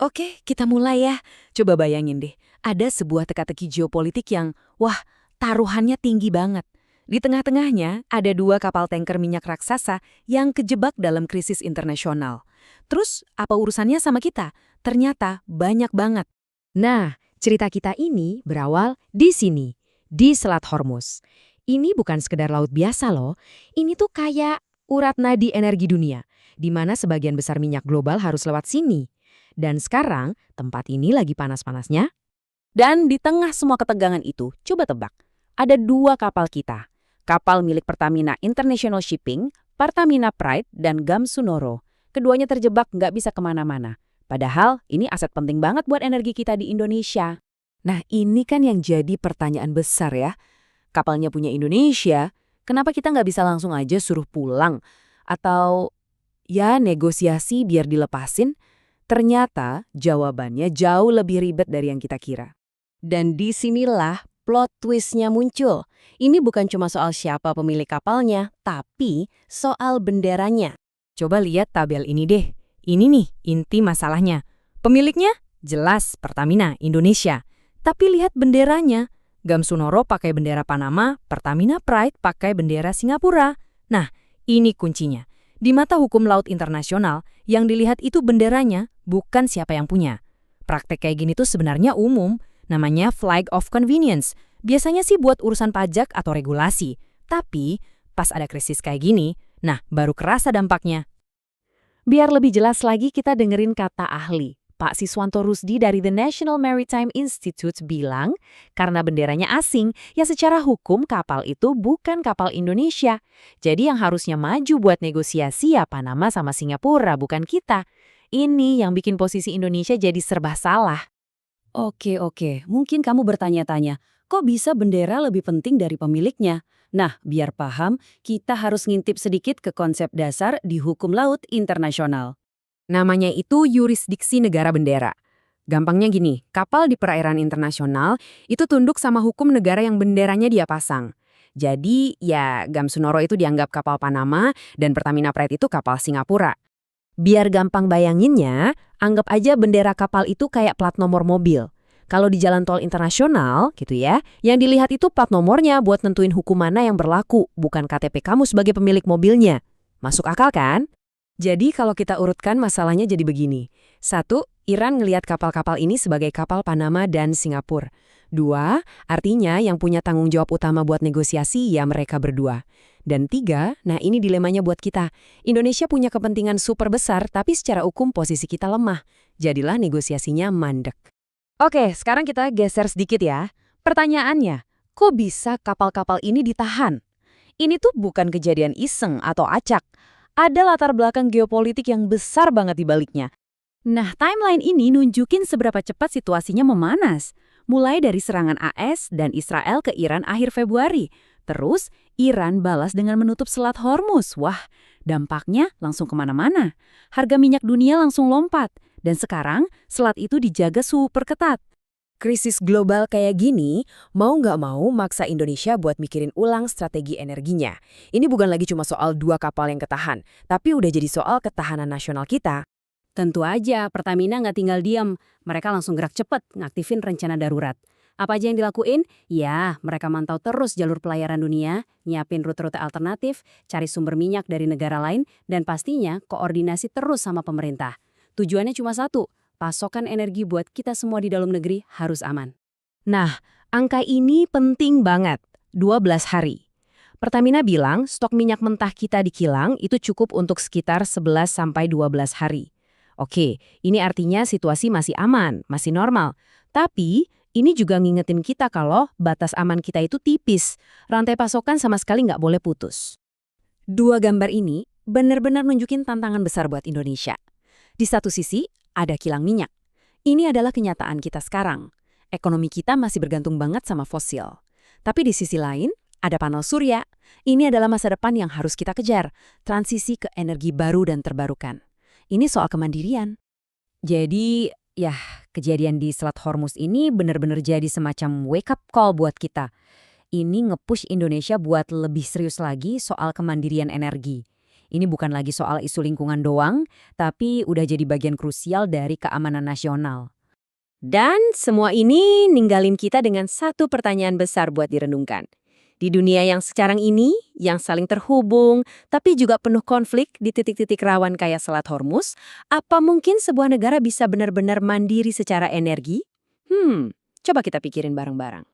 Oke, kita mulai ya. Coba bayangin deh, ada sebuah teka-teki geopolitik yang, wah, taruhannya tinggi banget. Di tengah-tengahnya ada dua kapal tanker minyak raksasa yang kejebak dalam krisis internasional. Terus, apa urusannya sama kita? Ternyata banyak banget. Nah, cerita kita ini berawal di sini, di Selat Hormuz. Ini bukan sekedar laut biasa loh, ini tuh kayak urat nadi energi dunia, di mana sebagian besar minyak global harus lewat sini. Dan sekarang, tempat ini lagi panas-panasnya. Dan di tengah semua ketegangan itu, coba tebak. Ada dua kapal kita. Kapal milik Pertamina International Shipping, Pertamina Pride, dan Gamsunoro. Keduanya terjebak nggak bisa kemana-mana. Padahal ini aset penting banget buat energi kita di Indonesia. Nah ini kan yang jadi pertanyaan besar ya. Kapalnya punya Indonesia, kenapa kita nggak bisa langsung aja suruh pulang? Atau ya negosiasi biar dilepasin? Ternyata jawabannya jauh lebih ribet dari yang kita kira. Dan disinilah plot twistnya muncul. Ini bukan cuma soal siapa pemilik kapalnya, tapi soal benderanya. Coba lihat tabel ini deh. Ini nih inti masalahnya. Pemiliknya jelas Pertamina Indonesia. Tapi lihat benderanya. Gamsunoro pakai bendera Panama, Pertamina Pride pakai bendera Singapura. Nah, ini kuncinya. Di mata hukum laut internasional, yang dilihat itu benderanya, bukan siapa yang punya. Praktek kayak gini tuh sebenarnya umum, namanya flag of convenience. Biasanya sih buat urusan pajak atau regulasi. Tapi, pas ada krisis kayak gini, nah baru kerasa dampaknya. Biar lebih jelas lagi kita dengerin kata ahli. Pak Siswanto Rusdi dari The National Maritime Institute bilang, karena benderanya asing, ya secara hukum kapal itu bukan kapal Indonesia. Jadi yang harusnya maju buat negosiasi ya Panama sama Singapura, bukan kita. Ini yang bikin posisi Indonesia jadi serba salah. Oke. Mungkin kamu bertanya-tanya, kok bisa bendera lebih penting dari pemiliknya? Nah, biar paham, kita harus ngintip sedikit ke konsep dasar di hukum laut internasional. Namanya itu yurisdiksi negara bendera. Gampangnya gini, kapal di perairan internasional itu tunduk sama hukum negara yang benderanya dia pasang. Jadi, ya Gamsunoro itu dianggap kapal Panama dan Pertamina Pride itu kapal Singapura. Biar gampang bayanginnya, anggap aja bendera kapal itu kayak plat nomor mobil. Kalau di jalan tol internasional, gitu ya, yang dilihat itu plat nomornya buat nentuin hukum mana yang berlaku, bukan KTP kamu sebagai pemilik mobilnya. Masuk akal kan? Jadi kalau kita urutkan masalahnya jadi begini. 1, Iran ngelihat kapal-kapal ini sebagai kapal Panama dan Singapura. 2, artinya yang punya tanggung jawab utama buat negosiasi ya mereka berdua. Dan 3, nah ini dilemanya buat kita. Indonesia punya kepentingan super besar tapi secara hukum posisi kita lemah. Jadilah negosiasinya mandek. Oke, sekarang kita geser sedikit ya. Pertanyaannya, kok bisa kapal-kapal ini ditahan? Ini tuh bukan kejadian iseng atau acak. Ada latar belakang geopolitik yang besar banget di baliknya. Nah, timeline ini nunjukin seberapa cepat situasinya memanas. Mulai dari serangan AS dan Israel ke Iran akhir Februari. Terus, Iran balas dengan menutup Selat Hormuz. Wah, dampaknya langsung kemana-mana. Harga minyak dunia langsung lompat. Dan sekarang, selat itu dijaga super ketat. Krisis global kayak gini, mau nggak mau maksa Indonesia buat mikirin ulang strategi energinya. Ini bukan lagi cuma soal dua kapal yang ketahan, tapi udah jadi soal ketahanan nasional kita. Tentu aja, Pertamina nggak tinggal diam. Mereka langsung gerak cepat ngaktifin rencana darurat. Apa aja yang dilakuin? Ya, mereka mantau terus jalur pelayaran dunia, nyiapin rute-rute alternatif, cari sumber minyak dari negara lain, dan pastinya koordinasi terus sama pemerintah. Tujuannya cuma satu, pasokan energi buat kita semua di dalam negeri harus aman. Nah, angka ini penting banget, 12 hari. Pertamina bilang stok minyak mentah kita di kilang itu cukup untuk sekitar 11-12 hari. Oke, ini artinya situasi masih aman, masih normal. Tapi, ini juga ngingetin kita kalau batas aman kita itu tipis. Rantai pasokan sama sekali nggak boleh putus. Dua gambar ini benar-benar nunjukin tantangan besar buat Indonesia. Di satu sisi, ada kilang minyak. Ini adalah kenyataan kita sekarang. Ekonomi kita masih bergantung banget sama fosil. Tapi di sisi lain, ada panel surya. Ini adalah masa depan yang harus kita kejar. Transisi ke energi baru dan terbarukan. Ini soal kemandirian. Jadi, ya, kejadian di Selat Hormuz ini benar-benar jadi semacam wake up call buat kita. Ini nge-push Indonesia buat lebih serius lagi soal kemandirian energi. Ini bukan lagi soal isu lingkungan doang, tapi udah jadi bagian krusial dari keamanan nasional. Dan semua ini ninggalin kita dengan satu pertanyaan besar buat direnungkan. Di dunia yang sekarang ini, yang saling terhubung, tapi juga penuh konflik di titik-titik rawan kayak Selat Hormuz, apa mungkin sebuah negara bisa benar-benar mandiri secara energi? Coba kita pikirin bareng-bareng.